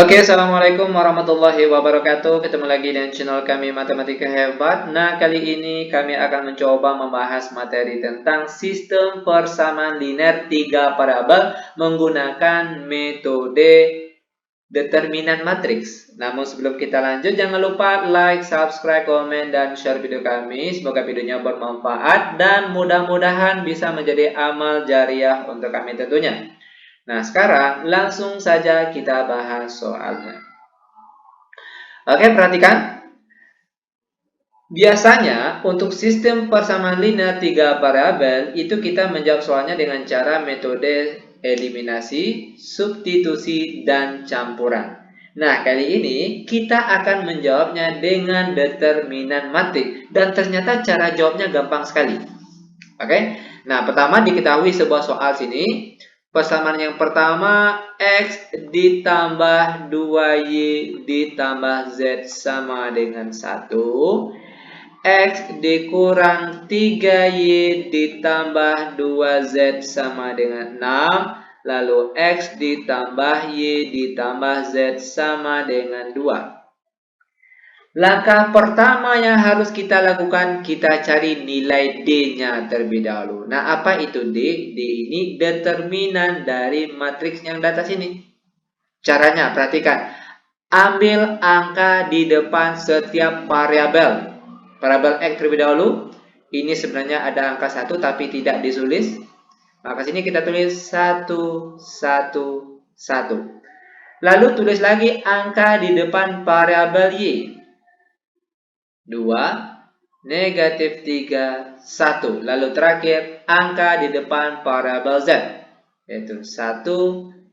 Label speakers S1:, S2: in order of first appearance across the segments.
S1: Oke, Assalamualaikum warahmatullahi wabarakatuh. Ketemu lagi dengan channel kami Matematika Hebat. Nah, kali ini kami akan mencoba membahas materi tentang sistem persamaan linear 3 parabel menggunakan metode determinan matriks. Namun sebelum kita lanjut, jangan lupa like, subscribe, komen, dan share video kami. Semoga videonya bermanfaat dan mudah-mudahan bisa menjadi amal jariah untuk kami tentunya. Nah, sekarang langsung saja kita bahas soalnya. Oke, perhatikan. Biasanya untuk sistem persamaan linear 3 variabel itu kita menjawab soalnya dengan cara metode eliminasi, substitusi, dan campuran. Nah, kali ini kita akan menjawabnya dengan determinan matrik dan ternyata cara jawabnya gampang sekali. Oke. Nah, pertama diketahui sebuah soal sini. Persamaan yang pertama, X ditambah 2Y ditambah Z sama dengan 1. X dikurang 3Y ditambah 2Z sama dengan 6. Lalu X ditambah Y ditambah Z sama dengan 2. Langkah pertama yang harus kita lakukan, kita cari nilai D-nya terlebih dahulu. Nah, apa itu D? D ini determinan dari matriks yang di atas ini. Caranya, perhatikan. Ambil angka di depan setiap variabel. Variabel X terlebih dahulu. Ini sebenarnya ada angka 1 tapi tidak ditulis. Maka sini kita tulis 1, 1, 1. Lalu tulis lagi angka di depan variabel Y. 2, negatif 3, 1. Lalu terakhir, angka di depan variabel Z. Yaitu 1,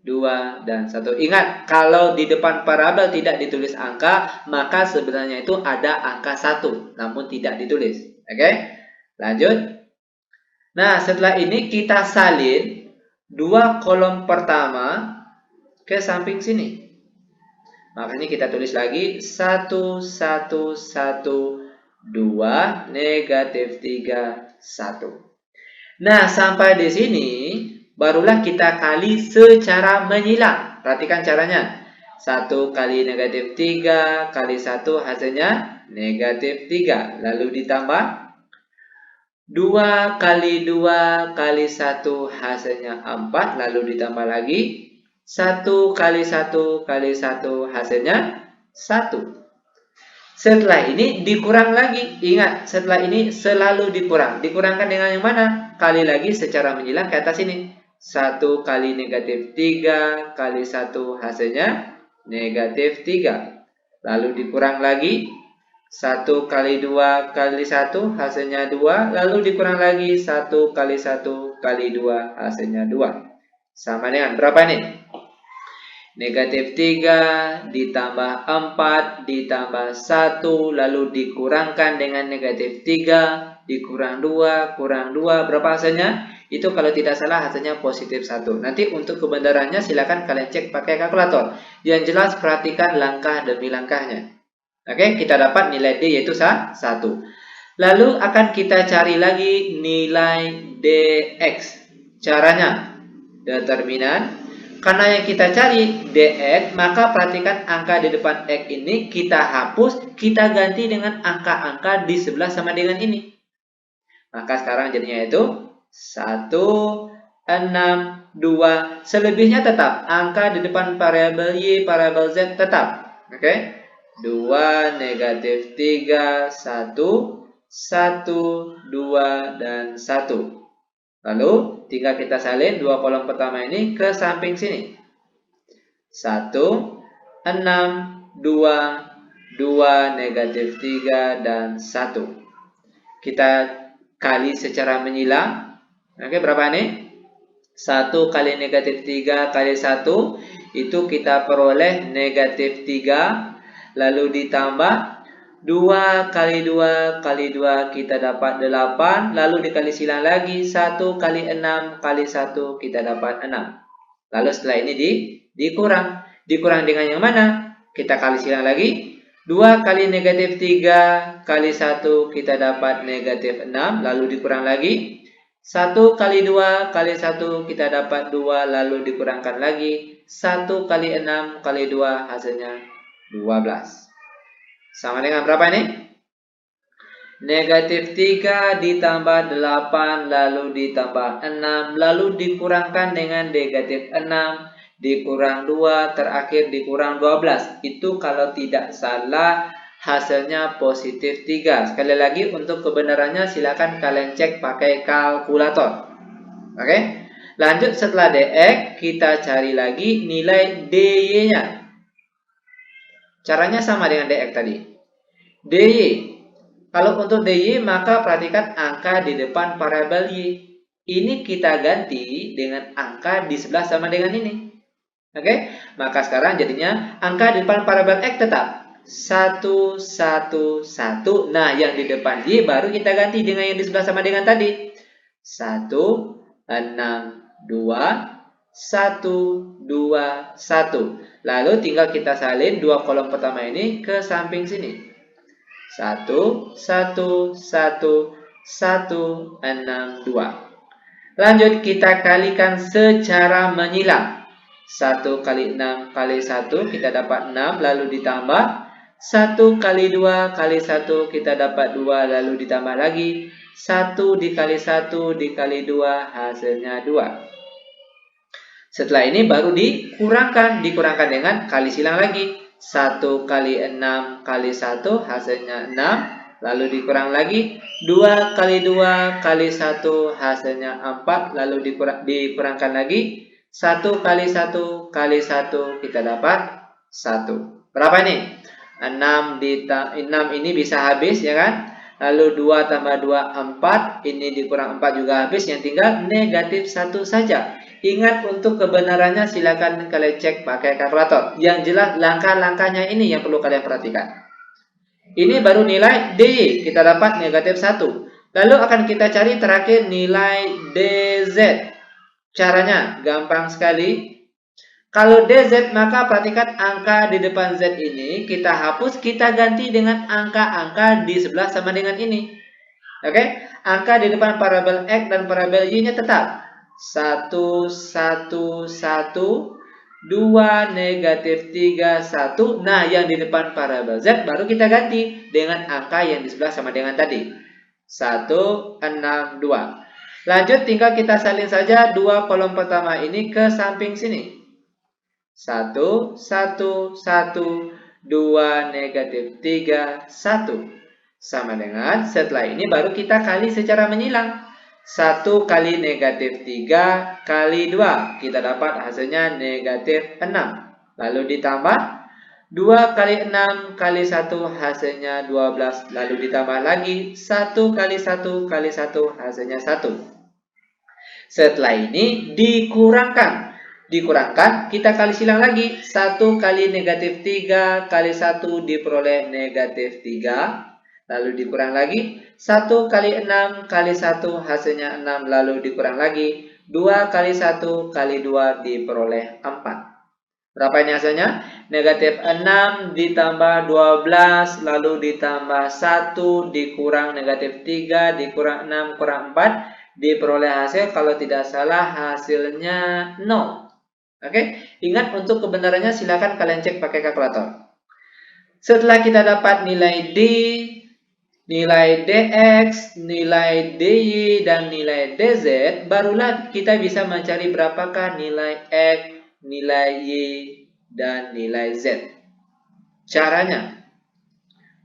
S1: 2, dan 1. Ingat, kalau di depan variabel tidak ditulis angka, maka sebenarnya itu ada angka 1. Namun tidak ditulis. Oke? Lanjut. Nah, setelah ini kita salin 2 kolom pertama ke samping sini. Makanya kita tulis lagi 1, 1, 1, 2, negatif 3, 1. Nah, sampai di sini barulah kita kali secara menyilang. Perhatikan caranya. 1 kali negatif 3 kali 1 hasilnya negatif 3. Lalu ditambah 2 kali 2 kali 1 hasilnya 4. Lalu ditambah lagi 1 kali 1 kali 1 hasilnya 1. Setelah ini dikurang lagi. Ingat, setelah ini selalu dikurang. Dikurangkan dengan yang mana? Kali lagi secara menyilang ke atas ini. 1 kali negatif 3 kali 1 hasilnya negatif 3. Lalu dikurang lagi. 1 kali 2 kali 1 hasilnya 2. Lalu dikurang lagi 1 kali 1 kali 2 hasilnya 2. Sama dengan berapa nih? Negatif 3 ditambah 4 ditambah 1 lalu dikurangkan dengan negatif 3 dikurang 2 kurang 2 berapa hasilnya? Itu kalau tidak salah hasilnya positif 1. Nanti untuk kebenarannya silakan kalian cek pakai kalkulator. Yang jelas perhatikan langkah demi langkahnya. Oke, kita dapat nilai D yaitu 1. Lalu akan kita cari lagi nilai DX. Caranya determinan. Karena yang kita cari DX, maka perhatikan angka di depan X ini kita hapus, kita ganti dengan angka-angka di sebelah sama dengan ini. Maka sekarang jadinya itu 1, 6, 2. Selebihnya tetap. Angka di depan variabel Y, variabel Z tetap. Oke? 2, negatif 3, 1, 1, 2, dan 1. Lalu tinggal kita salin 2 kolom pertama ini ke samping sini. 1, 6, 2, 2, negatif 3, dan 1. Kita kali secara menyilang. Oke, berapa nih? 1 kali negatif 3 kali 1 itu kita peroleh negatif 3. Lalu ditambah 2 kali 2 kali 2 kita dapat 8. Lalu dikali silang lagi 1 kali 6 kali 1 kita dapat 6. Lalu setelah ini dikurang. Dikurang dengan yang mana? Kita kali silang lagi. 2 kali negatif 3 kali 1 kita dapat negatif 6. Lalu dikurang lagi. 1 kali 2 kali 1 kita dapat 2. Lalu dikurangkan lagi. 1 kali 6 kali 2 hasilnya 12. Sama dengan berapa ini? Negatif 3 ditambah 8 lalu ditambah 6 lalu dikurangkan dengan negatif 6 dikurang 2 terakhir dikurang 12. Itu kalau tidak salah hasilnya positif 3. Sekali lagi untuk kebenarannya silakan kalian cek pakai kalkulator. Oke. Lanjut setelah DX kita cari lagi nilai DY-nya. Caranya sama dengan DX tadi. DY. Kalau untuk DY maka perhatikan angka di depan variabel Y. Ini kita ganti dengan angka di sebelah sama dengan ini. Oke, maka sekarang jadinya angka di depan variabel X tetap 1, 1, 1. Nah, yang di depan Y baru kita ganti dengan yang di sebelah sama dengan tadi. 1, 6, 2, 1, 2, 1. Lalu tinggal kita salin dua kolom pertama ini ke samping sini. 1, 1, 1, 1, 6, 2. Lanjut kita kalikan secara menyilang. 1 kali 6 kali 1 kita dapat 6 lalu ditambah 1 kali 2 kali 1 kita dapat 2 lalu ditambah lagi 1 dikali 1 dikali 2 hasilnya 2. Setelah ini baru dikurangkan dengan kali silang lagi. 1 kali 6 kali 1 hasilnya 6 lalu dikurang lagi 2 kali 2 kali 1 hasilnya 4 lalu dikurangkan lagi 1 kali 1 kali 1 kita dapat 1. Berapa ini? 6 ini bisa habis ya kan? Lalu 2 tambah 2 4, ini dikurang 4 juga habis, yang tinggal negatif 1 saja. Ingat untuk kebenarannya silakan kalian cek pakai kalkulator. Yang jelas langkah-langkahnya ini yang perlu kalian perhatikan. Ini baru nilai D, kita dapat negatif 1. Lalu akan kita cari terakhir nilai DZ. Caranya gampang sekali. Kalau DZ maka perhatikan angka di depan Z ini kita hapus, kita ganti dengan angka-angka di sebelah sama dengan ini. Oke, angka di depan variabel X dan variabel Y-nya tetap. 1, 1, 1, 2, negatif 3, 1. Nah, yang di depan variabel Z baru kita ganti dengan angka yang di sebelah sama dengan tadi. 1, 6, 2. Lanjut, tinggal kita salin saja dua kolom pertama ini ke samping sini. 1, 1, 1, 2, negatif 3, 1. Sama dengan setelah ini baru kita kali secara menyilang. 1 kali negatif 3 kali 2. Kita dapat hasilnya negatif 6. Lalu ditambah 2 kali 6 kali 1 hasilnya 12. Lalu ditambah lagi 1 kali 1 kali 1 hasilnya 1. Setelah ini dikurangkan. Kita kali silang lagi. 1 kali negatif 3 kali 1 diperoleh negatif 3. Lalu dikurang lagi 1 kali 6 kali 1 hasilnya 6 lalu dikurang lagi 2 kali 1 kali 2 diperoleh 4. Berapa ini hasilnya? Negatif 6 ditambah 12 lalu ditambah 1 dikurang negatif 3 dikurang 6 kurang 4 diperoleh hasil kalau tidak salah hasilnya 0. Oke, ingat untuk kebenarannya silakan kalian cek pakai kalkulator. Setelah kita dapat nilai D, nilai DX, nilai DY, dan nilai DZ, barulah kita bisa mencari berapakah nilai X, nilai Y, dan nilai Z. Caranya,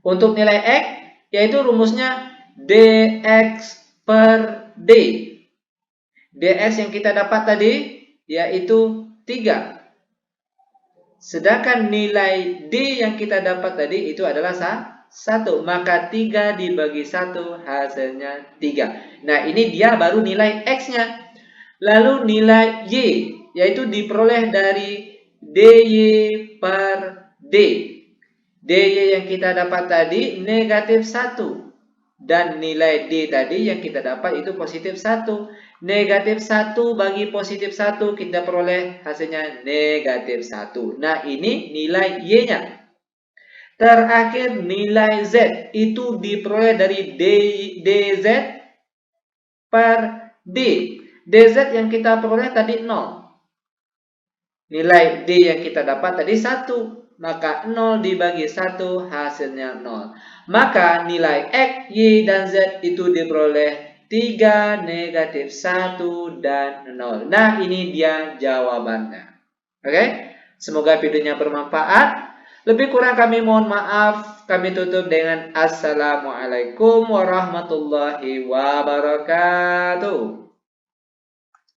S1: untuk nilai X, yaitu rumusnya DX per D. DX yang kita dapat tadi, yaitu 3. Sedangkan nilai D yang kita dapat tadi itu adalah 1. Maka 3 dibagi 1 hasilnya 3. Nah, ini dia baru nilai X-nya. Lalu nilai Y, yaitu diperoleh dari DY per D. DY yang kita dapat tadi negatif 1. Dan nilai D tadi yang kita dapat itu positif 1. Negatif 1 bagi positif 1 kita peroleh hasilnya negatif 1. Nah, ini nilai Y-nya. Terakhir nilai Z itu diperoleh dari DZ per D. DZ yang kita peroleh tadi 0. Nilai D yang kita dapat tadi 1. Maka 0 dibagi 1 hasilnya 0. Maka nilai X, Y, dan Z itu diperoleh 3, negatif 1, dan 0. Nah, ini dia jawabannya. Oke? Semoga videonya bermanfaat. Lebih kurang kami mohon maaf. Kami tutup dengan Assalamualaikum warahmatullahi wabarakatuh.